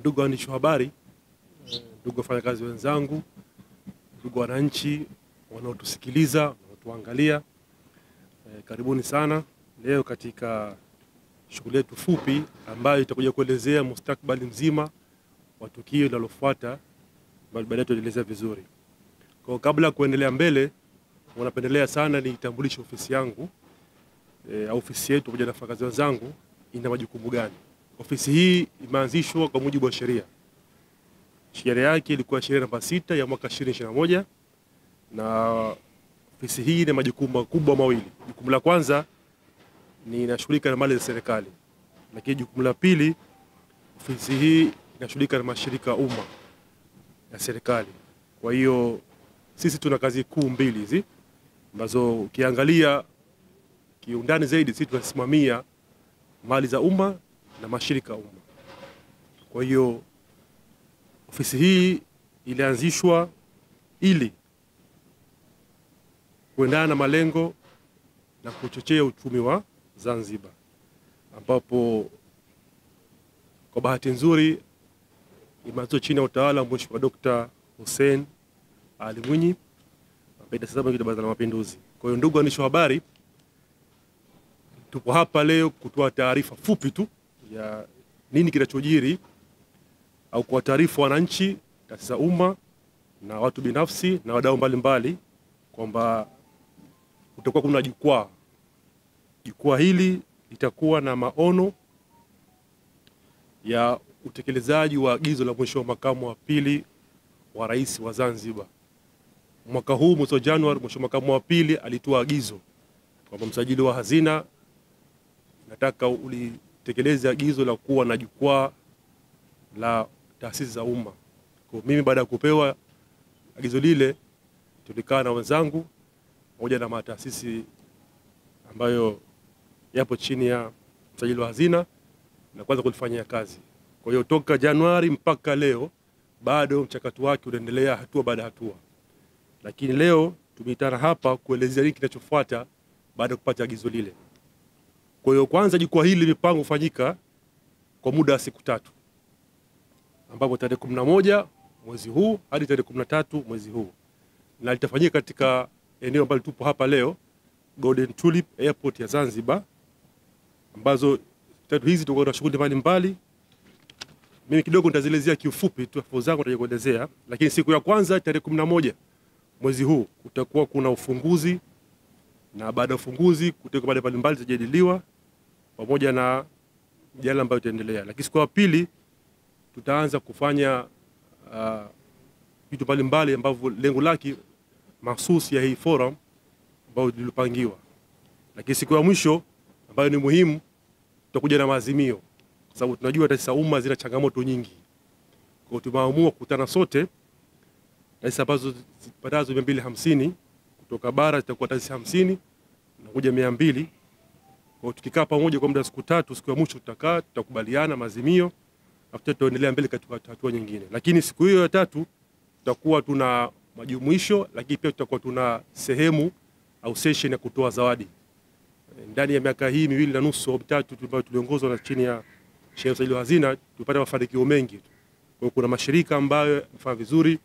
Ndugu waandishi wa habari, ndugu wafanyakazi wenzangu, ndugu wananchi wanaotusikiliza, wanaotuangalia, karibuni sana leo katika shughuli yetu fupi ambayo itakuja kuelezea mustakabali mzima wa tukio linalofuata, baadaye tutaelezea vizuri. Kwa kabla kuendelea mbele, wanapendelea sana nitambulishe ofisi yangu, ofisi yetu pamoja na wafanyakazi wenzangu ina majukumu gani. Ofisi hii imeanzishwa kwa mujibu wa sheria. Sheria yake ilikuwa sheria namba 6 ya mwaka 2021, na ofisi hii ina majukumu makubwa mawili. Jukumu la kwanza ni inashughulika na mali za serikali. Lakini jukumu la pili, ofisi hii inashughulika na mashirika ya umma ya serikali. Kwa hiyo sisi tuna kazi kuu mbili hizi ambazo ukiangalia kiundani zaidi, sisi tunasimamia mali za umma na mashirika ya umma. Kwa hiyo ofisi hii ilianzishwa ili kuendana na malengo na kuchochea uchumi wa Zanzibar, ambapo kwa bahati nzuri imeanzishwa chini ya utawala wa Mheshimiwa Dr. Hussein Ali Mwinyi ambaye sasa ni Baraza la Mapinduzi. Kwa hiyo ndugu waandishi wa habari, tupo hapa leo kutoa taarifa fupi tu ya nini kinachojiri au kwa taarifa wananchi, taasisi za umma na watu binafsi na wadau mbalimbali kwamba kutakuwa kuna jukwaa. Jukwaa hili litakuwa na maono ya utekelezaji wa agizo la Mheshimiwa Makamu wa Pili wa Rais wa Zanzibar. Mwaka huu mwezi wa Januari, Mheshimiwa Makamu wa Pili alitoa agizo kwamba msajili wa hazina, nataka ulitekeleze agizo la kuwa na jukwaa la taasisi za umma. Kwa mimi baada ya kupewa agizo lile, tulikaa na wenzangu pamoja na mataasisi ambayo yapo chini ya msajili wa hazina na kwanza kulifanyia kazi. Kwa hiyo toka Januari mpaka leo bado mchakato wake unaendelea hatua baada hatua. Lakini leo tumeitana hapa kuelezea nini kinachofuata baada ya kupata agizo lile. Kwa hiyo kwanza jukwaa hili limepangwa kufanyika kwa muda wa siku 3. Ambapo tarehe 11 mwezi huu hadi tarehe 13 mwezi huu. Na litafanyika katika eneo ambalo tupo hapa leo, Golden Tulip Airport ya Zanzibar, ambazo tatu hizi tutakuwa na shughuli mbalimbali. Mimi kidogo nitazielezea kiufupi tu, hapo zangu nitakuelezea, lakini siku ya kwanza tarehe 11 mwezi huu kutakuwa kuna ufunguzi, na baada ya ufunguzi kutakuwa mada mbalimbali zitajadiliwa pamoja na mjadala ambayo itaendelea. Lakini siku ya pili tutaanza kufanya vitu mbalimbali ambavyo lengo lake mahsusi ya hii forum ambayo ilipangiwa. Lakini siku ya mwisho ambayo ni muhimu, tutakuja na maazimio, kwa sababu tunajua taasisi za umma zina changamoto nyingi. Kwa hiyo tumeamua kukutana sote, taasisi ambazo zipatazo 250 kutoka bara zitakuwa taasisi 50 na kuja 200. Kwa tukikaa pamoja kwa muda siku 3, siku ya mwisho tutakaa, tutakubaliana maazimio, afuta tutaendelea mbele katika hatua nyingine. Lakini siku hiyo ya 3 tutakuwa tuna majumuisho, lakini pia tutakuwa tuna sehemu au session ya kutoa zawadi. Ndani ya miaka hii 2.5 au 3 ambayo tuliongozwa na chini ya Sheikh Msajili wa Hazina, tulipata mafanikio mengi. Kwa hiyo kuna mashirika ambayo yamefanya vizuri,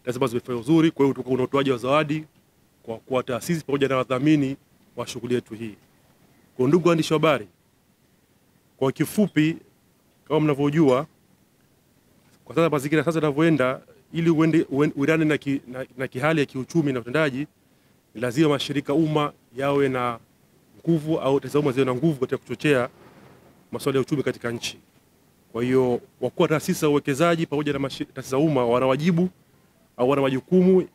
taasisi ambazo zimefanya vizuri. Kwa hiyo tutakuwa na utoaji wa zawadi kwa taasisi pamoja na wadhamini wa shughuli yetu hii. Kwa ndugu waandishi wa habari, kwa kifupi, kama mnavyojua, kwa sasa mazingira sasa yanavyoenda, ili uendane na kihali ya kiuchumi na utendaji, ni lazima mashirika umma yawe na nguvu au taasisi umma ziwe na nguvu katika kuchochea masuala ya uchumi katika nchi. Kwa hiyo wakuu wa taasisi za uwekezaji pamoja na taasisi za umma wana wajibu au wana majukumu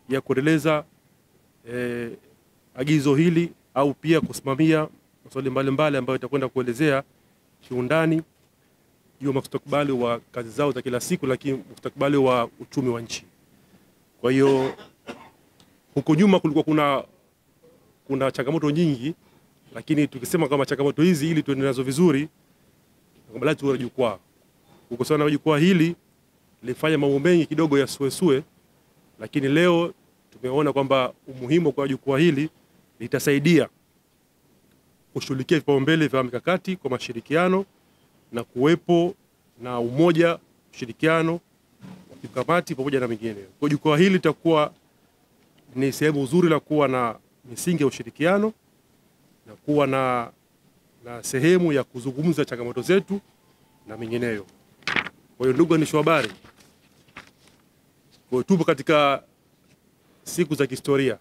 ya kuendeleza agizo hili au pia kusimamia masuala mbalimbali ambayo itakwenda kuelezea kiundani juu ya mustakabali wa kazi zao za kila siku, lakini mustakabali wa uchumi wa nchi. Kwa hiyo huko nyuma kulikuwa kuna changamoto nyingi, lakini tukisema kama changamoto hizi ili tuende nazo vizuri, kwamba tuwe jukwaa. Huko sana jukwaa hili lifanya mambo mengi kidogo ya suesue, lakini leo tumeona kwamba umuhimu kwa jukwaa hili litasaidia kushughulikia vipaumbele vya mikakati kwa mashirikiano na kuwepo na umoja, ushirikiano, kamati pamoja na mengine. Kwa jukwaa hili litakuwa ni sehemu nzuri la kuwa na misingi ya ushirikiano na kuwa na sehemu ya kuzungumza changamoto zetu na mengineyo. Kwa hiyo ndugu waandishi wa habari, kwa tupo katika siku za kihistoria.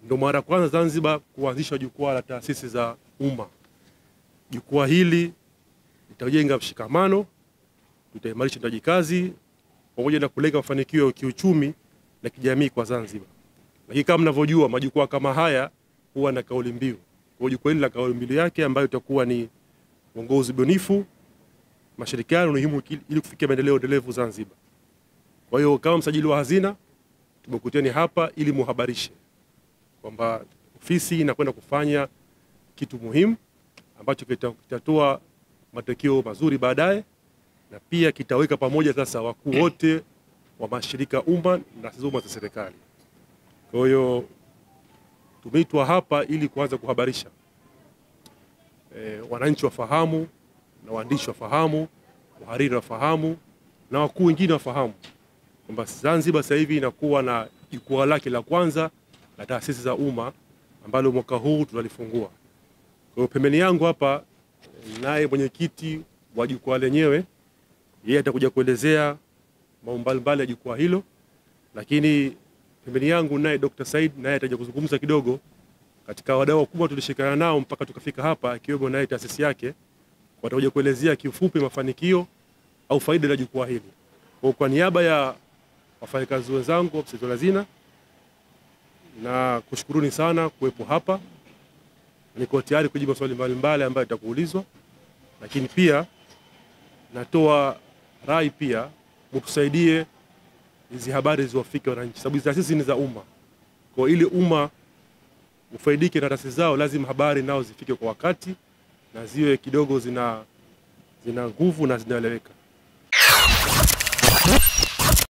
Ndio mara kwanza Zanzibar kuanzisha jukwaa la taasisi za umma. Jukwaa hili litajenga mshikamano, litaimarisha utendaji kazi pamoja na kulenga mafanikio ya kiuchumi na kijamii kwa Zanzibar. Lakini kama mnavyojua, majukwaa kama haya huwa na kauli mbiu. Kwa jukwaa hili la kauli mbiu yake ambayo itakuwa ni uongozi bunifu, mashirikiano muhimu ili kufikia maendeleo endelevu Zanzibar. Kwa hiyo kama msajili wa hazina tumekuteni hapa ili muhabarishe kwamba ofisi inakwenda kufanya kitu muhimu ambacho kitatoa matokeo mazuri baadaye, na pia kitaweka pamoja sasa wakuu wote wa mashirika umma na taasisi za serikali. Kwa hiyo tumeitwa hapa ili kuanza kuhabarisha, wananchi wafahamu na waandishi wafahamu, wahariri wafahamu na wakuu wengine wafahamu kwamba Zanzibar sasa hivi inakuwa na jukwaa lake la kwanza la taasisi za umma ambalo mwaka huu tunalifungua. Kwa hiyo pembeni yangu hapa naye mwenyekiti wa jukwaa lenyewe, yeye atakuja kuelezea mambo mbalimbali ya jukwaa hilo, lakini pembeni yangu naye Dr. Said naye atakuja kuzungumza kidogo katika wadau wakubwa tulishikana nao mpaka tukafika hapa, akiwemo naye taasisi yake, watakuja kuelezea kiufupi mafanikio au faida la jukwaa hili. Kwa niaba ya wafanyakazi wenzangu wa ofisi ya hazina, na kushukuruni sana kuwepo hapa. Niko tayari kujibu maswali mbalimbali ambayo yatakuulizwa, lakini pia natoa rai pia mtusaidie hizi habari ziwafike wananchi, sababu hizi taasisi ni za umma. Kwa ili umma ufaidike na taasisi zao, lazima habari nao zifike kwa wakati na ziwe kidogo zina nguvu na zinaeleweka.